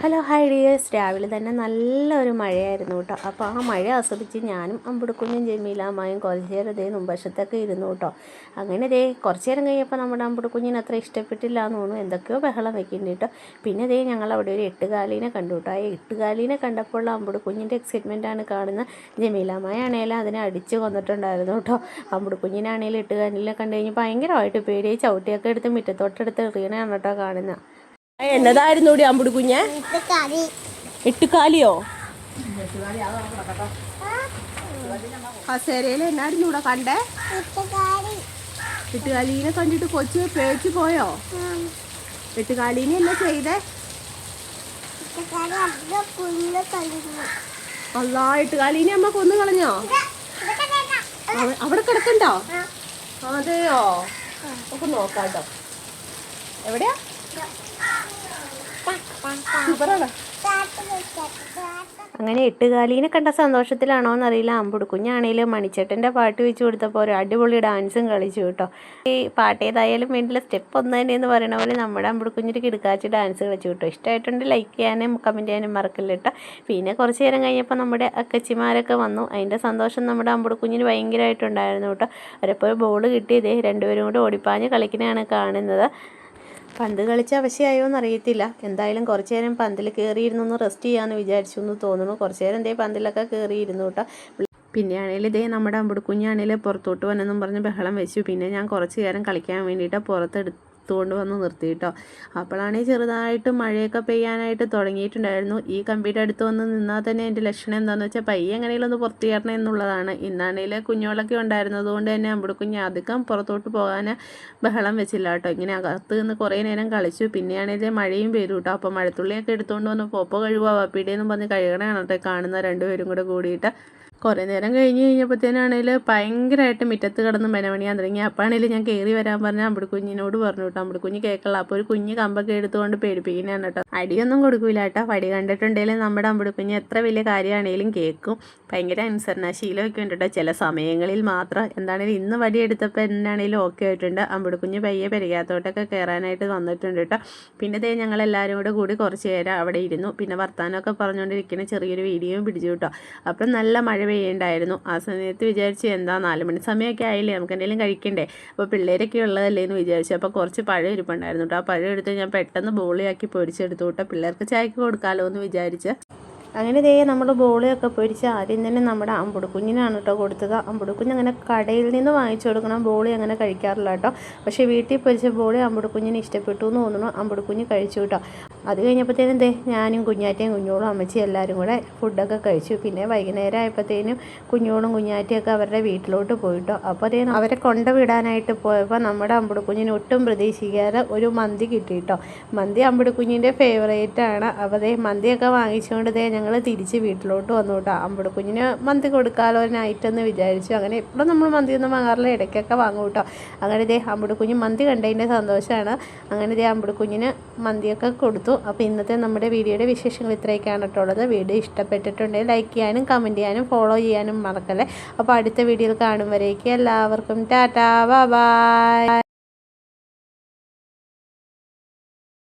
Hello hi dears, രാവിലെ തന്നെ നല്ലൊരു മഴയായിരുന്നു കേട്ടോ. അപ്പോൾ ആ മഴ ആസ്വദിച്ച് ഞാനും അമ്പുടുക്കുഞ്ഞും ജമീലാമ്മയും കുറച്ച് നേരം ഇതേ മുമ്പശത്തൊക്കെ ഇരുന്നു കേട്ടോ. അങ്ങനെ ഇതേ കുറച്ച് നേരം കഴിഞ്ഞപ്പോൾ നമ്മുടെ അമ്പുടുക്കുഞ്ഞിന് അത്ര ഇഷ്ടപ്പെട്ടില്ല എന്ന് തോന്നുന്നു, എന്തൊക്കെയോ ബഹളം വെക്കുന്നുണ്ട് കേട്ടോ. പിന്നെ ഇതേ ഞങ്ങൾ അവിടെ ഒരു എട്ടുകാലീനെ കണ്ടു കേട്ടോ. ആ എട്ടുകാലീനെ കണ്ടപ്പോൾ അമ്പുടുക്കുഞ്ഞിൻ്റെ എക്സൈറ്റ്മെൻറ്റാണ് കാണുന്നത്. ജമീലാമ്മയാണേലും അതിനെ അടിച്ച് കൊന്നിട്ടുണ്ടായിരുന്നു കേട്ടോ. അമ്പുടുക്കുഞ്ഞിനാണേലും എട്ടുകാലിനെ കണ്ടു കഴിഞ്ഞാൽ ഭയങ്കരമായിട്ട് പേടിയായി ചവിട്ടിയൊക്കെ എടുത്ത് മുറ്റത്തോട്ടെടുത്ത് എറിയണതാണ് കേട്ടോ കാണുന്നത്. എന്നതായിരുന്നു കൂടി അമ്പുടുക്കുഞ്ഞ്? എട്ടുകാലിയോ? കസേരയിൽ എന്നായിരുന്നു ഇവിടെ കണ്ടേ? എട്ടുകാലീനെ കണ്ടിട്ട് കൊച്ചു പേടിച്ചു പോയോ? എട്ടുകാലീനെ എന്നാ ചെയ്തേ? അല്ലാ, എട്ടുകാലീനെ അമ്മ കൊന്നു കളഞ്ഞോ? അവിടെ കിടക്കണ്ടോ? അതെയോ? നമുക്ക് നോക്കാട്ടോ. എവിടെയാ? അങ്ങനെ എട്ടുകാലീനെ കണ്ട സന്തോഷത്തിലാണോ എന്നറിയില്ല, അമ്പുടുക്കുഞ്ഞാണേലും മണിച്ചേട്ടൻ്റെ പാട്ട് വെച്ച് കൊടുത്തപ്പോൾ ഒരു അടിപൊളി ഡാൻസും കളിച്ചു കേട്ടോ. ഈ പാട്ട് ഏതായാലും വേണ്ടില്ല, സ്റ്റെപ്പ് ഒന്ന് തന്നെ എന്ന് പറയുന്ന പോലെ നമ്മുടെ അമ്പുടുക്കുഞ്ഞിട്ട് കിടക്കാച്ച് ഡാൻസ് കളിച്ചു കേട്ടോ. ഇഷ്ടമായിട്ടുണ്ട് ലൈക്ക് ചെയ്യാനും കമൻറ്റ് ചെയ്യാനും മറക്കില്ല കേട്ടോ. പിന്നെ കുറച്ച് നേരം കഴിഞ്ഞപ്പോൾ നമ്മുടെ അക്കച്ചിമാരൊക്കെ വന്നു. അതിൻ്റെ സന്തോഷം നമ്മുടെ അമ്പുടുക്കുഞ്ഞിന് ഭയങ്കരമായിട്ടുണ്ടായിരുന്നു കേട്ടോ. അവരെപ്പോൾ ബോൾ കിട്ടിയതേ രണ്ടുപേരും കൂടെ ഓടിപ്പാഞ്ഞ് കളിക്കുന്നതാണ് കാണുന്നത്. പന്ത് കളിച്ച് അവശയായോ എന്നറിയത്തില്ല. എന്തായാലും കുറച്ച് നേരം പന്തിൽ കയറിയിരുന്നൊന്ന് റെസ്റ്റ് ചെയ്യാമെന്ന് വിചാരിച്ചു എന്ന് തോന്നുന്നു. കുറച്ച് നേരം ഇതേ പന്തിലൊക്കെ കയറിയിരുന്നു കേട്ടോ. പിന്നെയാണെങ്കിൽ ഇതേ നമ്മുടെ അമ്പുടുക്കുഞ്ഞാണെങ്കിൽ പുറത്തോട്ട് വന്നെന്നും പറഞ്ഞ് ബഹളം വെച്ചു. പിന്നെ ഞാൻ കുറച്ച് നേരം കളിക്കാൻ വേണ്ടിയിട്ട് പുറത്തെടുത്തുകൊണ്ട് വന്ന് നിർത്തി കേട്ടോ. അപ്പോഴാണെങ്കിൽ ചെറുതായിട്ട് മഴയൊക്കെ പെയ്യാനായിട്ട് തുടങ്ങിയിട്ടുണ്ടായിരുന്നു. ഈ കമ്പിയുടെ അടുത്ത് വന്ന് നിന്നാൽ തന്നെ എൻ്റെ ലക്ഷണം എന്താണെന്ന് വെച്ചാൽ പയ്യെ എങ്ങനെയെങ്കിലും ഒന്ന് പുറത്ത് കയറണം എന്നുള്ളതാണ്. ഇന്നാണെങ്കിൽ കുഞ്ഞോളൊക്കെ ഉണ്ടായിരുന്നത് കൊണ്ട് തന്നെ അമ്പുടുക്കുഞ്ഞ് അധികം പുറത്തോട്ട് പോകാൻ ബഹളം വെച്ചില്ല കേട്ടോ. ഇങ്ങനെ അകത്ത് നിന്ന് കുറേ നേരം കളിച്ചു. പിന്നെയാണെങ്കിൽ മഴയും പെയ്തു കേട്ടോ. അപ്പോൾ മഴത്തുള്ളിയൊക്കെ എടുത്തുകൊണ്ട് വന്ന് പോപ്പോ കഴുകുക വപ്പീടെയെന്നും പറഞ്ഞ് കഴുകണമാണ് കേട്ടോ കാണുന്ന രണ്ടുപേരും കൂടെ കൂടിയിട്ട്. കുറേ നേരം കഴിഞ്ഞപ്പോഴത്തേനാണെങ്കിൽ ഭയങ്കരമായിട്ട് മുറ്റത്ത് കിടന്ന് മെനമണിയാൻ തുടങ്ങി. അപ്പോഴാണെങ്കിലും ഞാൻ കയറി വരാൻ പറഞ്ഞാൽ അമ്പുടുക്കുഞ്ഞിനോട് പറഞ്ഞു കേട്ടോ. അമ്പുടുക്കുഞ്ഞ് കേൾക്കല്ല. അപ്പോൾ ഒരു കുഞ്ഞ് കമ്പൊക്കെ എടുത്തുകൊണ്ട് പേടിപ്പിക്കുന്നതാണ് കേട്ടോ. അടിയൊന്നും കൊടുക്കില്ല കേട്ടോ. വടി കണ്ടിട്ടുണ്ടെങ്കിലും നമ്മുടെ അമ്പുടുക്കുഞ്ഞ് എത്ര വലിയ കാര്യമാണെങ്കിലും കേൾക്കും. ഭയങ്കര അനുസരണശീലമൊക്കെ ഉണ്ട് കേട്ടോ. ചില സമയങ്ങളിൽ മാത്രം. എന്താണെങ്കിലും ഇന്ന് വടി എടുത്തപ്പോൾ എന്നാണെങ്കിലും ഓക്കെ ആയിട്ടുണ്ട്. അമ്പുടുക്കുഞ്ഞ് പയ്യെ പെരകാത്തോട്ടൊക്കെ കയറാനായിട്ട് വന്നിട്ടുണ്ട് കേട്ടോ. പിന്നെ ദേ ഞങ്ങളെല്ലാവരും കൂടി കുറച്ച് നേരം അവിടെ ഇരുന്നു. പിന്നെ വർത്താനമൊക്കെ പറഞ്ഞുകൊണ്ടിരിക്കുന്ന ചെറിയൊരു വീഡിയോയും പിടിച്ചു കേട്ടോ. അപ്പം നല്ല മഴ പെയ്യുണ്ടായിരുന്നു. ആ സമയത്ത് വിചാരിച്ചു എന്താ 4 മണി സമയമൊക്കെ ആയില്ലേ, നമുക്ക് എന്തെങ്കിലും കഴിക്കണ്ടേ. അപ്പോൾ പിള്ളേരൊക്കെ ഉള്ളതല്ലേ എന്ന് വിചാരിച്ചു. അപ്പോൾ കുറച്ച് പഴം ഇരിപ്പുണ്ടായിരുന്നു കേട്ടോ. ആ പഴം എടുത്ത് ഞാൻ പെട്ടെന്ന് ബോളിയാക്കി പൊരിച്ചെടുത്തു കേട്ടോ. പിള്ളേർക്ക് ചായക്ക് കൊടുക്കാമല്ലോ എന്ന് വിചാരിച്ച്. അങ്ങനെ ദേ നമ്മൾ ബോളിയൊക്കെ പൊരിച്ച് ആദ്യം തന്നെ നമ്മുടെ അമ്പുടുക്കുഞ്ഞിനാണ് കേട്ടോ കൊടുത്തത്. അമ്പുടുക്കുഞ്ഞ് അങ്ങനെ കടയിൽ നിന്ന് വാങ്ങിച്ചു കൊടുക്കണം ബോളി അങ്ങനെ കഴിക്കാറില്ല കേട്ടോ. പക്ഷേ വീട്ടിൽ പൊരിച്ച ബോളി അമ്പുടുക്കുഞ്ഞിന് ഇഷ്ടപ്പെട്ടു എന്ന് തോന്നുന്നു. അമ്പുടുക്കുഞ്ഞ് കഴിച്ചു കേട്ടോ. അത് കഴിഞ്ഞപ്പോഴത്തേനും ദേ ഞാനും കുഞ്ഞാറ്റയും കുഞ്ഞോളും അമ്മച്ചി എല്ലാവരും കൂടെ ഫുഡൊക്കെ കഴിച്ചു. പിന്നെ വൈകുന്നേരം ആയപ്പോഴത്തേനും കുഞ്ഞോളും കുഞ്ഞാറ്റയൊക്കെ അവരുടെ വീട്ടിലോട്ട് പോയിട്ടോ. അപ്പോൾ അതേ അവരെ കൊണ്ടുവിടാനായിട്ട് പോയപ്പോൾ നമ്മുടെ അമ്പുടുക്കുഞ്ഞിന് ഒട്ടും പ്രതീക്ഷിക്കാതെ ഒരു മന്തി കിട്ടിയിട്ടോ. മന്തി അമ്പുടുക്കുഞ്ഞിൻ്റെ ഫേവറേറ്റാണ്. അപ്പോൾ അതേ മന്തിയൊക്കെ വാങ്ങിച്ചുകൊണ്ട് ദേ ഞങ്ങൾ തിരിച്ച് വീട്ടിലോട്ട് വന്നു കേട്ടോ. അമ്പുടുക്കുഞ്ഞിന് മന്തി കൊടുക്കാമല്ലോ നൈറ്റെന്ന് വിചാരിച്ചു. അങ്ങനെ എപ്പോഴും നമ്മൾ മന്തിയൊന്നും വാങ്ങാറില്ല, ഇടയ്ക്കൊക്കെ വാങ്ങും കേട്ടോ. അങ്ങനെ ദേ അമ്പുടുക്കുഞ്ഞ് മന്തി കണ്ടതിൻ്റെ സന്തോഷമാണ്. അങ്ങനെ ദേ അമ്പുടുക്കുഞ്ഞിന് മന്തിയൊക്കെ കൊടുത്തു. അപ്പോൾ ഇന്നത്തെ നമ്മുടെ വീഡിയോയുടെ വിശേഷങ്ങൾ ഇത്രയൊക്കെയാണ് കേട്ടോ ഉള്ളത്. വീഡിയോ ഇഷ്ടപ്പെട്ടിട്ടുണ്ടെങ്കിൽ ലൈക്ക് ചെയ്യാനും കമൻറ്റ് ചെയ്യാനും ഫോളോ ചെയ്യാനും മറക്കല്ലേ. അപ്പോൾ അടുത്ത വീഡിയോയിൽ കാണും വരേക്കും എല്ലാവർക്കും ടാറ്റാ ബൈ.